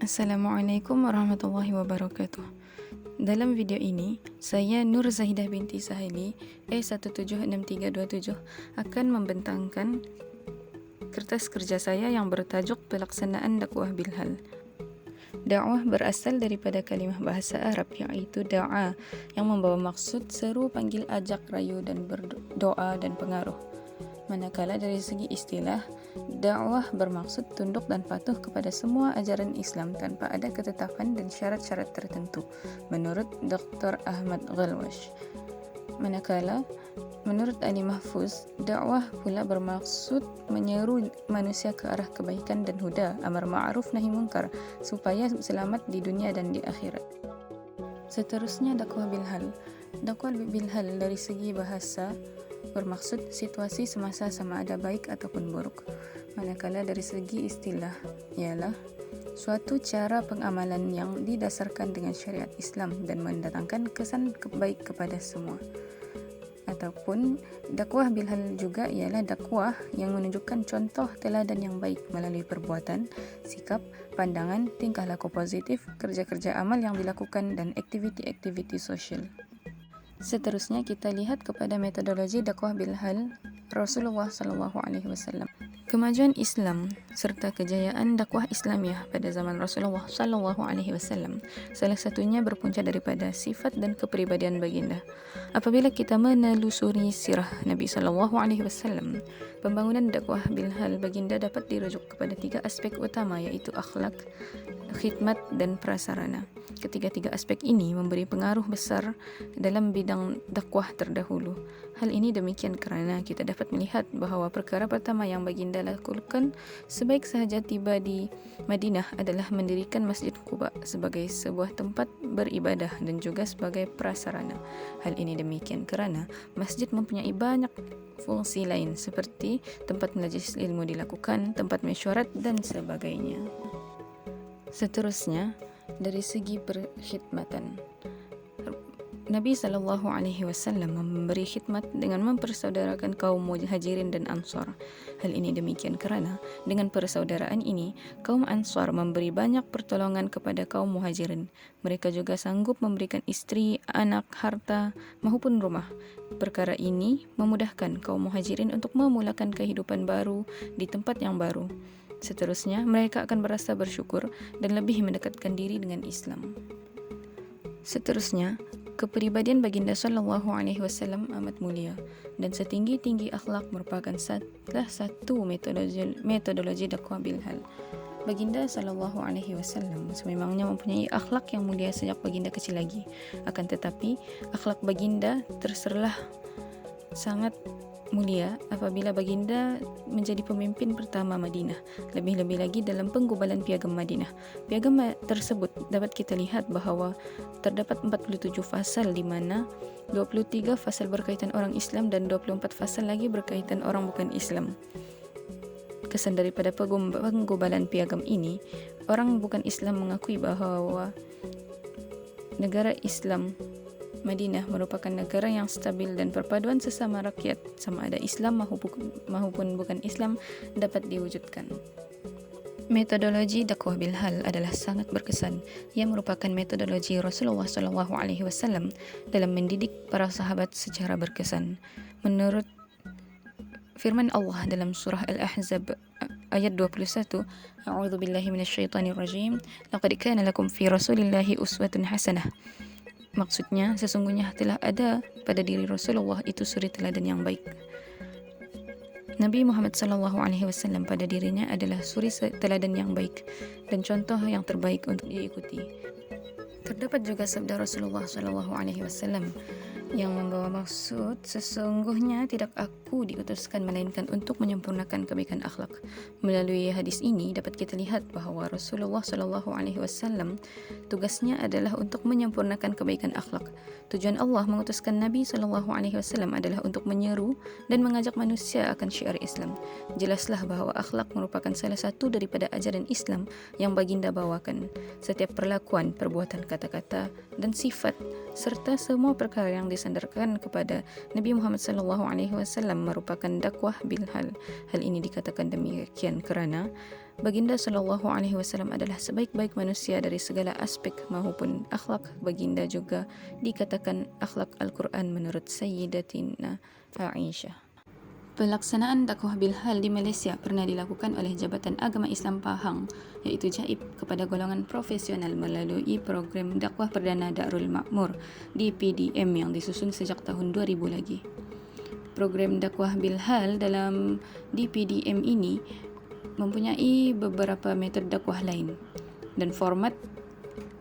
Assalamualaikum warahmatullahi wabarakatuh. Dalam video ini, saya Nur Zahidah binti Sahili E176327 akan membentangkan kertas kerja saya yang bertajuk Pelaksanaan Dakwah Bilhal. Dakwah berasal daripada kalimah bahasa Arab iaitu da'a yang membawa maksud seru, panggil, ajak, rayu dan berdoa dan pengaruh. Manakala dari segi istilah, dakwah bermaksud tunduk dan patuh kepada semua ajaran Islam tanpa ada ketetapan dan syarat-syarat tertentu, menurut Dr. Ahmad Ghalwash. Manakala, menurut Ali Mahfuz, dakwah pula bermaksud menyeru manusia ke arah kebaikan dan huda, amar ma'ruf nahi munkar, supaya selamat di dunia dan di akhirat. Seterusnya, dakwah bilhal. Dakwah bilhal dari segi bahasa bermaksud situasi semasa sama ada baik ataupun buruk. Manakala dari segi istilah ialah suatu cara pengamalan yang didasarkan dengan syariat Islam dan mendatangkan kesan baik kepada semua. Ataupun dakwah bilhal juga ialah dakwah yang menunjukkan contoh teladan yang baik melalui perbuatan, sikap, pandangan, tingkah laku positif, kerja-kerja amal yang dilakukan dan aktiviti-aktiviti sosial. Seterusnya kita lihat kepada metodologi dakwah bilhal Rasulullah SAW. Kemajuan Islam serta kejayaan dakwah Islamiah pada zaman Rasulullah SAW salah satunya berpunca daripada sifat dan kepribadian baginda. Apabila kita menelusuri sirah Nabi SAW, pembangunan dakwah bilhal baginda dapat dirujuk kepada 3 aspek utama iaitu akhlak, khidmat dan prasarana. Ketiga-tiga aspek ini memberi pengaruh besar dalam bidang dakwah terdahulu. Hal ini demikian kerana kita dapat melihat bahawa perkara pertama yang baginda lakukan sebaik sahaja tiba di Madinah adalah mendirikan Masjid Quba sebagai sebuah tempat beribadah dan juga sebagai prasarana. Hal ini demikian kerana masjid mempunyai banyak fungsi lain seperti tempat majlis ilmu dilakukan, tempat mesyuarat dan sebagainya. Seterusnya, dari segi perkhidmatan, Nabi SAW memberi khidmat dengan mempersaudarakan kaum muhajirin dan ansar. Hal ini demikian kerana dengan persaudaraan ini, kaum ansar memberi banyak pertolongan kepada kaum muhajirin. Mereka juga sanggup memberikan isteri, anak, harta maupun rumah. Perkara ini memudahkan kaum muhajirin untuk memulakan kehidupan baru di tempat yang baru. Seterusnya, mereka akan merasa bersyukur dan lebih mendekatkan diri dengan Islam. Seterusnya, kepribadian baginda SAW amat mulia dan setinggi-tinggi akhlak merupakan salah satu metodologi dakwah bilhal. Baginda SAW sememangnya mempunyai akhlak yang mulia sejak baginda kecil lagi. Akan tetapi, akhlak baginda terserlah sangat mulia apabila baginda menjadi pemimpin pertama Madinah, lebih-lebih lagi dalam penggubalan piagam Madinah. Piagam tersebut dapat kita lihat bahawa terdapat 47 fasal di mana 23 fasal berkaitan orang Islam dan 24 fasal lagi berkaitan orang bukan Islam. Kesan daripada penggubalan piagam ini, orang bukan Islam mengakui bahawa negara Islam Madinah merupakan negara yang stabil dan perpaduan sesama rakyat sama ada Islam maupun bukan Islam dapat diwujudkan. Metodologi dakwah bilhal adalah sangat berkesan. Ia merupakan metodologi Rasulullah SAW dalam mendidik para sahabat secara berkesan. Menurut firman Allah dalam surah Al-Ahzab ayat 21, A'udzu billahi minasyaitonir rajim. Laqad kana lakum fi Rasulillahi uswatun hasanah. Maksudnya, sesungguhnya telah ada pada diri Rasulullah itu suri teladan yang baik. Nabi Muhammad SAW pada dirinya adalah suri teladan yang baik dan contoh yang terbaik untuk diikuti. Terdapat juga sabda Rasulullah SAW yang membawa maksud, sesungguhnya tidak aku diutuskan melainkan untuk menyempurnakan kebaikan akhlak. Melalui hadis ini dapat kita lihat bahawa Rasulullah SAW tugasnya adalah untuk menyempurnakan kebaikan akhlak. Tujuan Allah mengutuskan Nabi SAW adalah untuk menyeru dan mengajak manusia akan syiar Islam. Jelaslah bahawa akhlak merupakan salah satu daripada ajaran Islam yang baginda bawakan. Setiap perlakuan, perbuatan, kata-kata dan sifat serta semua perkara yang disandarkan kepada Nabi Muhammad SAW merupakan dakwah bil hal. Hal ini dikatakan demikian kerana Baginda SAW adalah sebaik-baik manusia dari segala aspek maupun akhlak. Baginda juga dikatakan akhlak Al-Quran menurut Sayyidatina Aisyah. Pelaksanaan dakwah bil hal di Malaysia pernah dilakukan oleh Jabatan Agama Islam Pahang iaitu JAIP kepada golongan profesional melalui program dakwah perdana Darul Makmur DPDM yang disusun sejak tahun 2000 lagi. Program dakwah bil hal dalam DPDM ini mempunyai beberapa metod dakwah lain dan format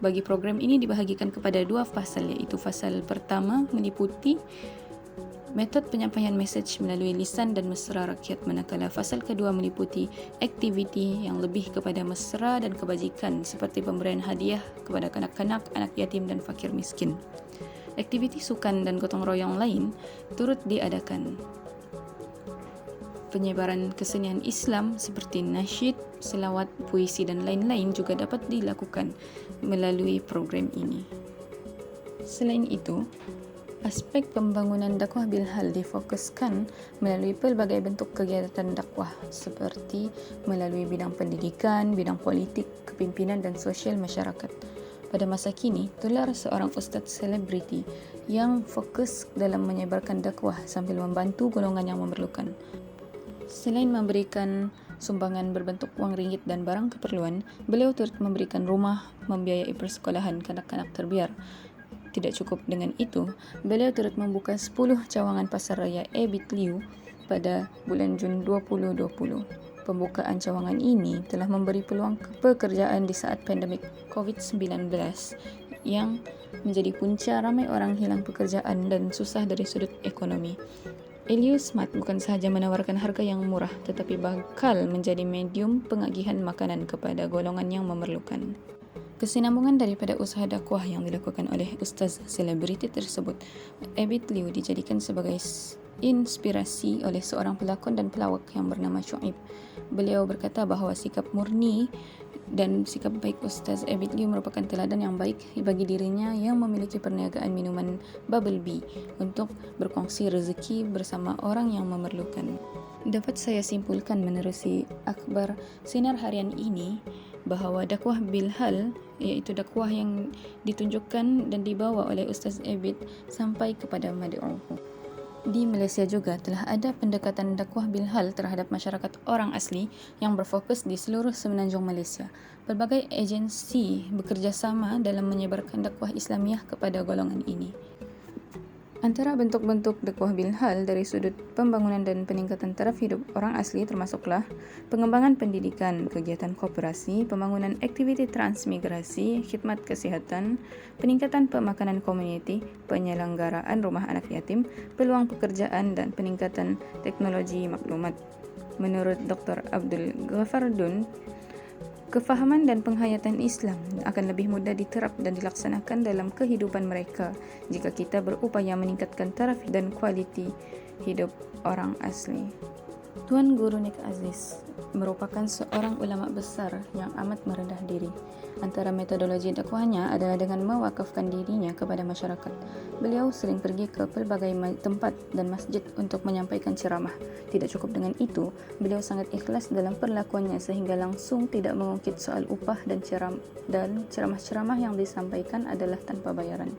bagi program ini dibahagikan kepada 2 fasal, iaitu fasal pertama meliputi metod penyampaian mesej melalui lisan dan mesra rakyat, manakala fasal kedua meliputi aktiviti yang lebih kepada mesra dan kebajikan seperti pemberian hadiah kepada kanak-kanak, anak yatim dan fakir miskin. Aktiviti sukan dan gotong royong lain turut diadakan. Penyebaran kesenian Islam seperti nasyid, selawat, puisi dan lain-lain juga dapat dilakukan melalui program ini. Selain itu, aspek pembangunan dakwah bil hal difokuskan melalui pelbagai bentuk kegiatan dakwah seperti melalui bidang pendidikan, bidang politik, kepimpinan dan sosial masyarakat. Pada masa kini, Tular seorang ustaz selebriti yang fokus dalam menyebarkan dakwah sambil membantu golongan yang memerlukan. Selain memberikan sumbangan berbentuk wang ringgit dan barang keperluan, beliau turut memberikan rumah, membiayai persekolahan kanak-kanak terbiar. Tidak cukup dengan itu, beliau turut membuka 10 cawangan pasar raya Ebit Liu pada bulan Jun 2020. Pembukaan cawangan ini telah memberi peluang pekerjaan di saat pandemik COVID-19 yang menjadi punca ramai orang hilang pekerjaan dan susah dari sudut ekonomi. Elio Smart bukan sahaja menawarkan harga yang murah tetapi bakal menjadi medium pengagihan makanan kepada golongan yang memerlukan. Kesinambungan daripada usaha dakwah yang dilakukan oleh ustaz selebriti tersebut, Ebit Liu dijadikan sebagai inspirasi oleh seorang pelakon dan pelawak yang bernama Syuaib. Beliau berkata bahawa sikap murni dan sikap baik Ustaz Ebit Liu merupakan teladan yang baik bagi dirinya yang memiliki perniagaan minuman Bubble Bee untuk berkongsi rezeki bersama orang yang memerlukan. Dapat saya simpulkan menerusi akhbar Sinar Harian ini bahawa dakwah bil hal iaitu dakwah yang ditunjukkan dan dibawa oleh Ustaz Ebit sampai kepada mad'uh. Di Malaysia juga telah ada pendekatan dakwah bil hal terhadap masyarakat orang asli yang berfokus di seluruh semenanjung Malaysia. Pelbagai agensi bekerjasama dalam menyebarkan dakwah Islamiah kepada golongan ini. Antara bentuk-bentuk dakwah bil hal dari sudut pembangunan dan peningkatan taraf hidup orang asli termasuklah pengembangan pendidikan, kegiatan koperasi, pembangunan aktiviti transmigrasi, khidmat kesihatan, peningkatan pemakanan komuniti, penyelenggaraan rumah anak yatim, peluang pekerjaan dan peningkatan teknologi maklumat. Menurut Dr. Abdul Ghaffar Dun, kefahaman dan penghayatan Islam akan lebih mudah diterap dan dilaksanakan dalam kehidupan mereka jika kita berupaya meningkatkan taraf dan kualiti hidup orang asli. Tuan Guru Nik Aziz merupakan seorang ulama besar yang amat merendah diri. Antara metodologi dakwahnya adalah dengan mewakafkan dirinya kepada masyarakat. Beliau sering pergi ke pelbagai tempat dan masjid untuk menyampaikan ceramah. Tidak cukup dengan itu, beliau sangat ikhlas dalam perlakuannya sehingga langsung tidak mengungkit soal upah dan ceramah-ceramah yang disampaikan adalah tanpa bayaran.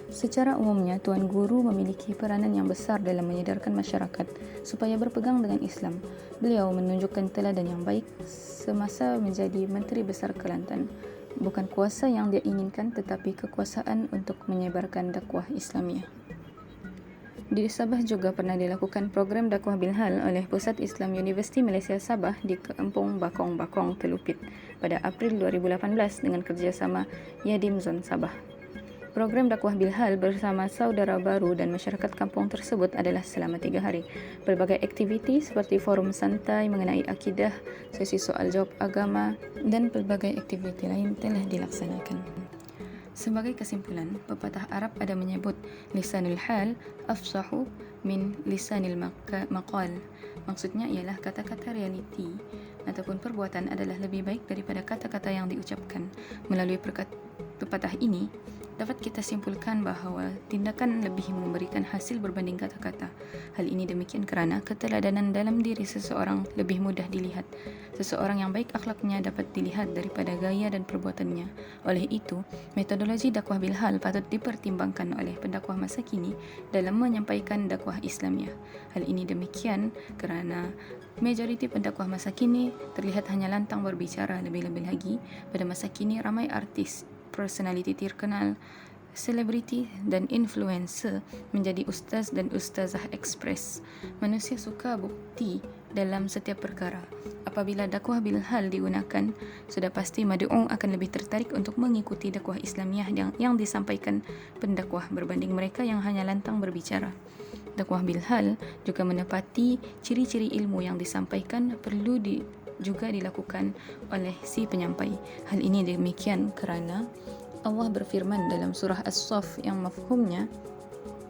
Secara umumnya, Tuan Guru memiliki peranan yang besar dalam menyedarkan masyarakat supaya berpegang dengan Islam. Beliau menunjukkan teladan yang baik semasa menjadi Menteri Besar Kelantan. Bukan kuasa yang dia inginkan tetapi kekuasaan untuk menyebarkan dakwah Islamiah. Di Sabah juga pernah dilakukan program dakwah bil hal oleh Pusat Islam Universiti Malaysia Sabah di Kampung Bakong-Bakong, Telupit pada April 2018 dengan kerjasama Yadim Zon Sabah. Program dakwah bil hal bersama saudara baru dan masyarakat kampung tersebut adalah selama 3 hari. Pelbagai aktiviti seperti forum santai mengenai akidah, sesi soal jawab agama dan pelbagai aktiviti lain telah dilaksanakan. Sebagai kesimpulan, pepatah Arab ada menyebut lisanul hal afsahu min lisanil maqal. Maksudnya ialah kata-kata realiti ataupun perbuatan adalah lebih baik daripada kata-kata yang diucapkan. Melalui pepatah ini, dapat kita simpulkan bahawa tindakan lebih memberikan hasil berbanding kata-kata. Hal ini demikian kerana keteladanan dalam diri seseorang lebih mudah dilihat. Seseorang yang baik akhlaknya dapat dilihat daripada gaya dan perbuatannya. Oleh itu, metodologi dakwah bilhal patut dipertimbangkan oleh pendakwah masa kini dalam menyampaikan dakwah Islamiah. Hal ini demikian kerana majoriti pendakwah masa kini terlihat hanya lantang berbicara. Lebih-lebih lagi, pada masa kini ramai artis, personaliti terkenal, selebriti dan influencer menjadi ustaz dan ustazah ekspres. Manusia suka bukti dalam setiap perkara. Apabila dakwah bilhal digunakan, sudah pasti madu'u akan lebih tertarik untuk mengikuti dakwah Islamiah yang disampaikan pendakwah berbanding mereka yang hanya lantang berbicara. Dakwah bilhal juga menepati ciri-ciri ilmu yang disampaikan perlu juga dilakukan oleh si penyampai. Hal ini demikian kerana Allah berfirman dalam surah As-Saff yang mafhumnya,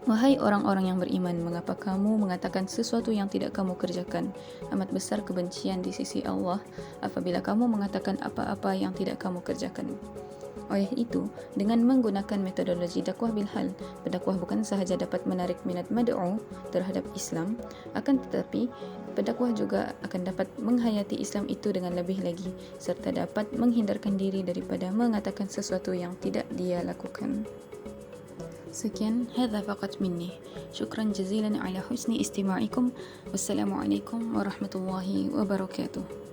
"Wahai orang-orang yang beriman, mengapa kamu mengatakan sesuatu yang tidak kamu kerjakan? Amat besar kebencian di sisi Allah apabila kamu mengatakan apa-apa yang tidak kamu kerjakan." Oleh itu, dengan menggunakan metodologi dakwah bilhal, pendakwah bukan sahaja dapat menarik minat mad'u terhadap Islam, akan tetapi pendakwah juga akan dapat menghayati Islam itu dengan lebih lagi, serta dapat menghindarkan diri daripada mengatakan sesuatu yang tidak dia lakukan. Sekian, hadza faqat minni. Syukran jazilan ala husni istima'ikum. Wassalamualaikum warahmatullahi wabarakatuh.